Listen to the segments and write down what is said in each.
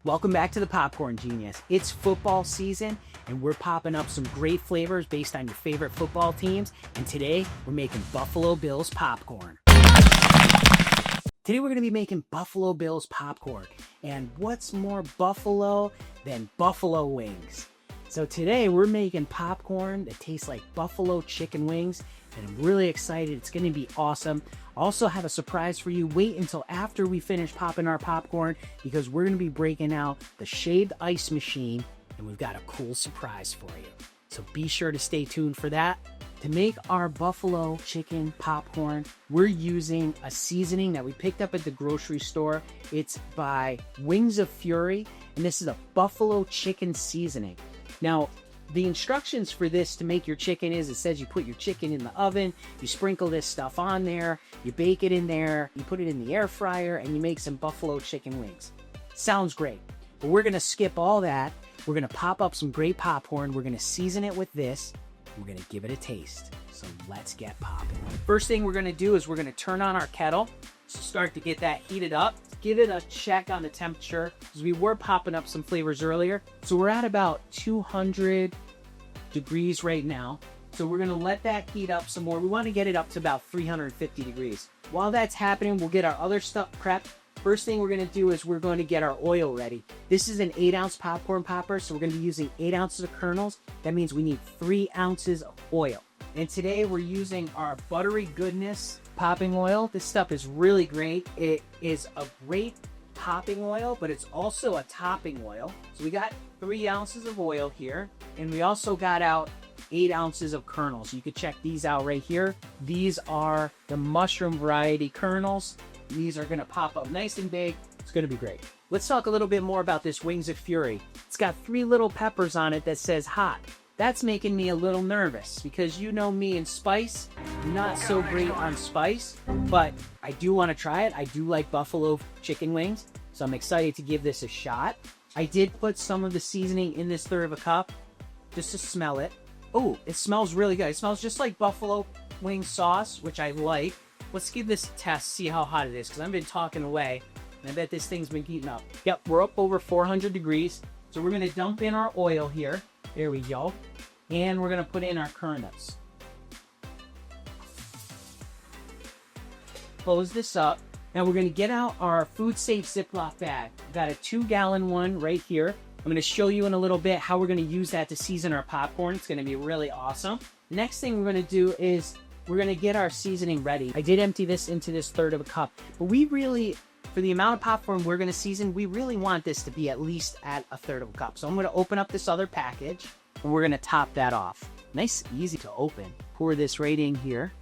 Welcome back to the Popcorn Genius. It's football season and we're popping up some great flavors based on your favorite football teams. And today we're making Buffalo Bills popcorn. Today we're going to be making Buffalo Bills popcorn. And what's more buffalo than buffalo wings? So today we're making popcorn that tastes like buffalo chicken wings. And I'm really excited. It's going to be awesome. I also have a surprise for you. Wait until after we finish popping our popcorn because we're going to be breaking out the shaved ice machine and we've got a cool surprise for you. So be sure to stay tuned for that. To make our buffalo chicken popcorn, we're using a seasoning that we picked up at the grocery store. It's by Wings of Fury, and this is a buffalo chicken seasoning. Now, the instructions for this to make your chicken is, it says you put your chicken in the oven, you sprinkle this stuff on there, you bake it in there, you put it in the air fryer, and you make some buffalo chicken wings. Sounds great, but we're gonna skip all that. We're gonna pop up some great popcorn, we're gonna season it with this, we're gonna give it a taste. So let's get popping. First thing we're gonna do is we're gonna turn on our kettle, so start to get that heated up. Give it a check on the temperature because we were popping up some flavors earlier. So we're at about 200 degrees right now. So we're gonna let that heat up some more. We wanna get it up to about 350 degrees. While that's happening, we'll get our other stuff prepped. First thing we're gonna do is we're going to get our oil ready. This is an 8-ounce popcorn popper, so we're gonna be using 8 ounces of kernels. That means we need 3 ounces of oil. And today we're using our Buttery Goodness popping oil. This stuff is really great. It is a great popping oil, but it's also a topping oil. So we got 3 ounces of oil here, and we also got out 8 ounces of kernels. You could check these out right here. These are the mushroom variety kernels. These are gonna pop up nice and big. It's gonna be great. Let's talk a little bit more about this Wings of Fury. It's got 3 little peppers on it that says hot. That's making me a little nervous because you know me and spice, not so great on spice, but I do want to try it. I do like buffalo chicken wings, so I'm excited to give this a shot. I did put some of the seasoning in this 1/3 of a cup just to smell it. Oh, it smells really good. It smells just like buffalo wing sauce, which I like. Let's give this a test, see how hot it is, because I've been talking away, and I bet this thing's been heating up. Yep, we're up over 400 degrees, so we're going to dump in our oil here. There we go. And we're going to put in our kernels. Close this up. Now we're going to get out our food safe Ziploc bag. I've got a 2-gallon one right here. I'm going to show you in a little bit how we're going to use that to season our popcorn. It's going to be really awesome. Next thing we're going to do is we're going to get our seasoning ready. I did empty this into this 1/3 of a cup, but we really, for the amount of popcorn we're going to season, we really want this to be at least at a 1/3 of a cup. So I'm going to open up this other package. And we're going to top that off. Nice, easy to open. Pour this right in here.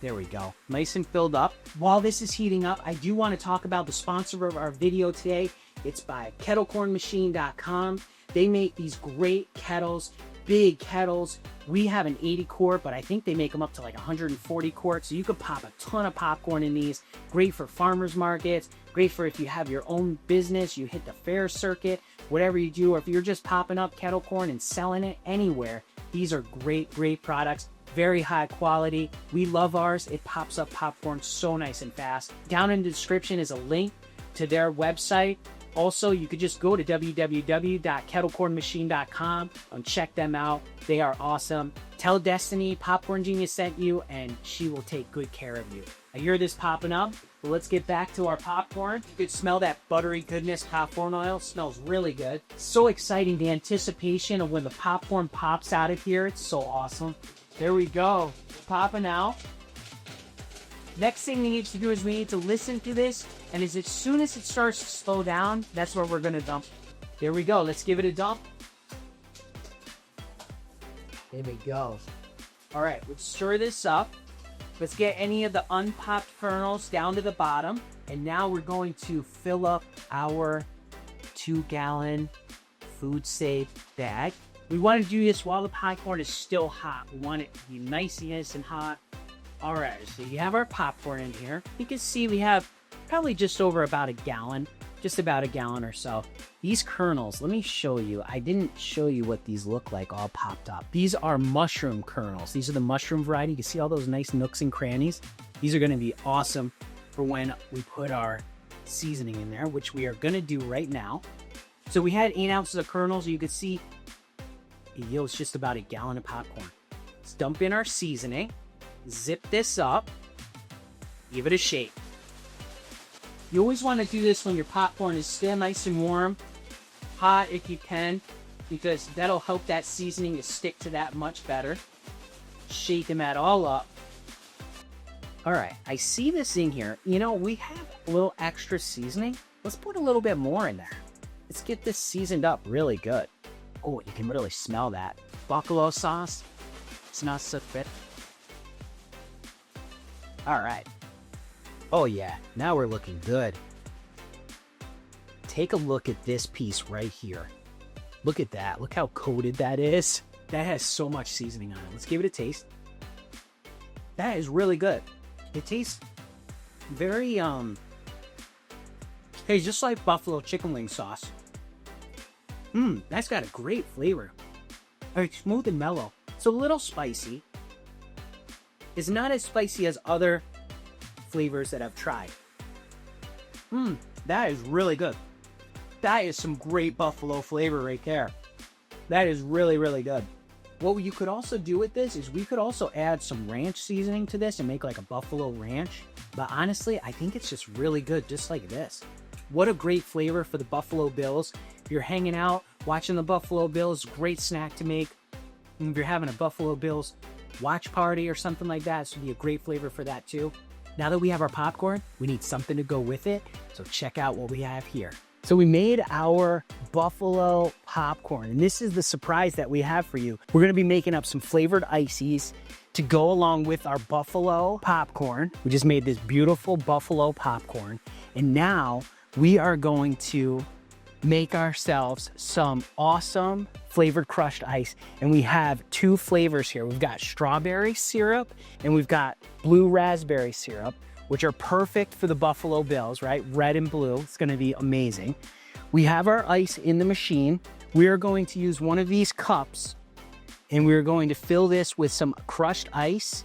There we go. Nice and filled up. While this is heating up, I do want to talk about the sponsor of our video today. It's by kettlecornmachine.com. They make these great kettles, big kettles. We have an 80 quart, but I think they make them up to like 140 quart. So you could pop a ton of popcorn in these. Great for farmers markets. Great for if you have your own business, you hit the fair circuit, whatever you do, or if you're just popping up kettle corn and selling it anywhere. These are great, great products. Very high quality. We love ours. It pops up popcorn so nice and fast. Down in the description is a link to their website. Also, you could just go to www.kettlecornmachine.com and check them out. They are awesome. Tell Destiny Popcorn Genius sent you and she will take good care of you. I hear this popping up. Well, let's get back to our popcorn. You could smell that Buttery Goodness popcorn oil. It smells really good. So exciting, the anticipation of when the popcorn pops out of here. It's so awesome. There we go. Popping out. Next thing we need to do is we need to listen to this. And as soon as it starts to slow down, that's where we're going to dump. There we go. Let's give it a dump. There we go. All right, let's stir this up. Let's get any of the unpopped kernels down to the bottom. And now we're going to fill up our 2-gallon food safe bag. We want to do this while the popcorn is still hot. We want it to be nice and hot. All right, so you have our popcorn in here. You can see we have probably just over about a gallon, just about a gallon or so. These kernels, let me show you. I didn't show you what these look like all popped up. These are mushroom kernels. These are the mushroom variety. You can see all those nice nooks and crannies. These are going to be awesome for when we put our seasoning in there, which we are gonna do right now. So we had 8 ounces of kernels. You could see it yields just about a gallon of popcorn. Let's dump in our seasoning, zip this up, give it a shake. You always want to do this when your popcorn is still nice and warm, hot if you can, because that'll help that seasoning to stick to that much better. Shaking that all up. All right, I see this in here. You know, we have a little extra seasoning. Let's put a little bit more in there. Let's get this seasoned up really good. Oh, you can really smell that. Buffalo sauce. It's not so good. All right. Oh yeah, now we're looking good. Take a look at this piece right here. Look at that. Look how coated that is. That has so much seasoning on it. Let's give it a taste. That is really good. It tastes very, hey, just like buffalo chicken wing sauce. That's got a great flavor. Very smooth and mellow. It's a little spicy. It's not as spicy as other flavors that I've tried. That is really good. That is some great buffalo flavor right there. That is really, really good. What you could also do with this is we could also add some ranch seasoning to this and make like a buffalo ranch. But honestly, I think it's just really good just like this. What a great flavor for the Buffalo Bills. If you're hanging out, watching the Buffalo Bills, great snack to make. And if you're having a Buffalo Bills watch party or something like that, this would be a great flavor for that too. Now that we have our popcorn, we need something to go with it. So check out what we have here. So we made our buffalo popcorn, and this is the surprise that we have for you. We're gonna be making up some flavored ices to go along with our buffalo popcorn. We just made this beautiful buffalo popcorn, and now we are going to make ourselves some awesome flavored crushed ice. And we have 2 flavors here. We've got strawberry syrup and we've got blue raspberry syrup, which are perfect for the Buffalo Bills, right? Red and blue, it's gonna be amazing. We have our ice in the machine. We are going to use one of these cups and we're going to fill this with some crushed ice,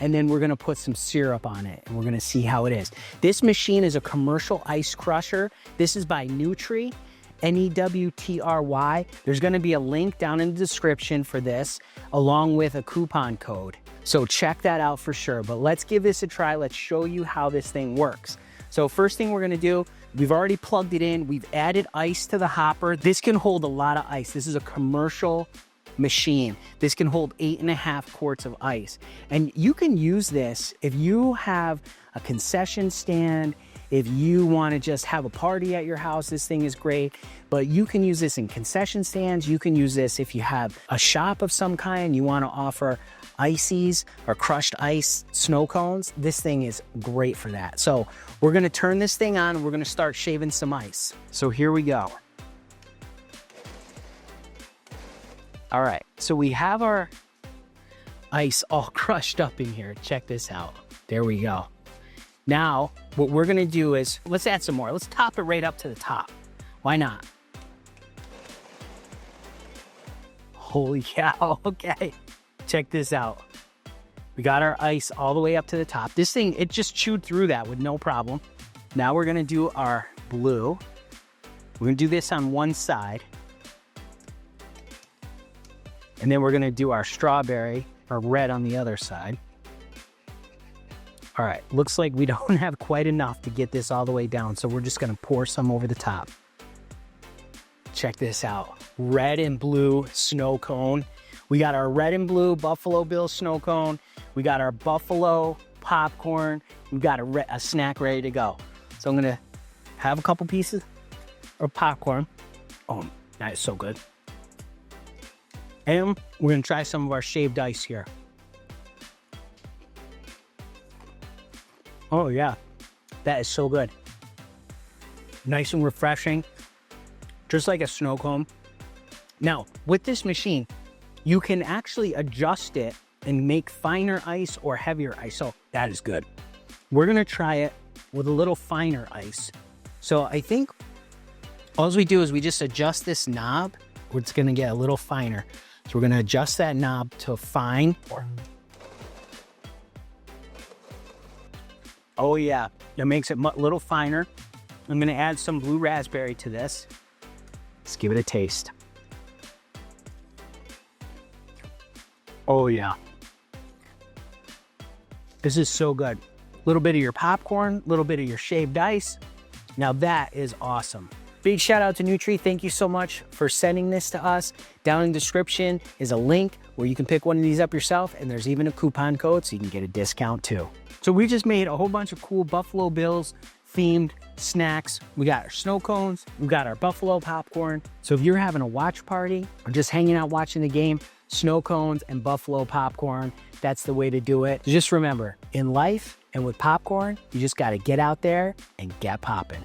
and then we're gonna put some syrup on it and we're gonna see how it is. This machine is a commercial ice crusher. This is by Nutry, N-E-W-T-R-Y. There's gonna be a link down in the description for this, along with a coupon code. So check that out for sure, but let's give this a try. Let's show you how this thing works. So first thing we're gonna do, we've already plugged it in. We've added ice to the hopper. This can hold a lot of ice. This is a commercial machine. This can hold 8.5 quarts of ice. And you can use this if you have a concession stand, if you want to just have a party at your house. This thing is great, but you can use this in concession stands. You can use this if you have a shop of some kind, you want to offer ices or crushed ice snow cones. This thing is great for that. So we're going to turn this thing on and we're going to start shaving some ice. So here we go. All right, so we have our ice all crushed up in here. Check this out. There we go. Now, what we're gonna do is, let's add some more. Let's top it right up to the top. Why not? Holy cow, okay. Check this out. We got our ice all the way up to the top. This thing, it just chewed through that with no problem. Now we're gonna do our blue. We're gonna do this on one side. And then we're gonna do our strawberry or red on the other side. All right, looks like we don't have quite enough to get this all the way down, so we're just gonna pour some over the top. Check this out, red and blue snow cone. We got our red and blue Buffalo Bill snow cone. We got our buffalo popcorn. We've got a snack ready to go. So I'm gonna have a couple pieces of popcorn. Oh, that is so good. And we're gonna try some of our shaved ice here. Oh yeah, that is so good. Nice and refreshing, just like a snow cone. Now, with this machine, you can actually adjust it and make finer ice or heavier ice. So that is good. We're gonna try it with a little finer ice. So I think all we do is we just adjust this knob, where it's gonna get a little finer. So we're gonna adjust that knob to fine. Oh yeah, it makes it a little finer. I'm gonna add some blue raspberry to this. Let's give it a taste. Oh yeah. This is so good. A little bit of your popcorn, a little bit of your shaved ice. Now that is awesome. Big shout out to Nutri. Thank you so much for sending this to us. Down in the description is a link where you can pick one of these up yourself, and there's even a coupon code so you can get a discount too. So we just made a whole bunch of cool Buffalo Bills themed snacks. We got our snow cones, we got our buffalo popcorn. So if you're having a watch party or just hanging out watching the game, snow cones and buffalo popcorn, that's the way to do it. Just remember, in life and with popcorn, you just gotta get out there and get popping.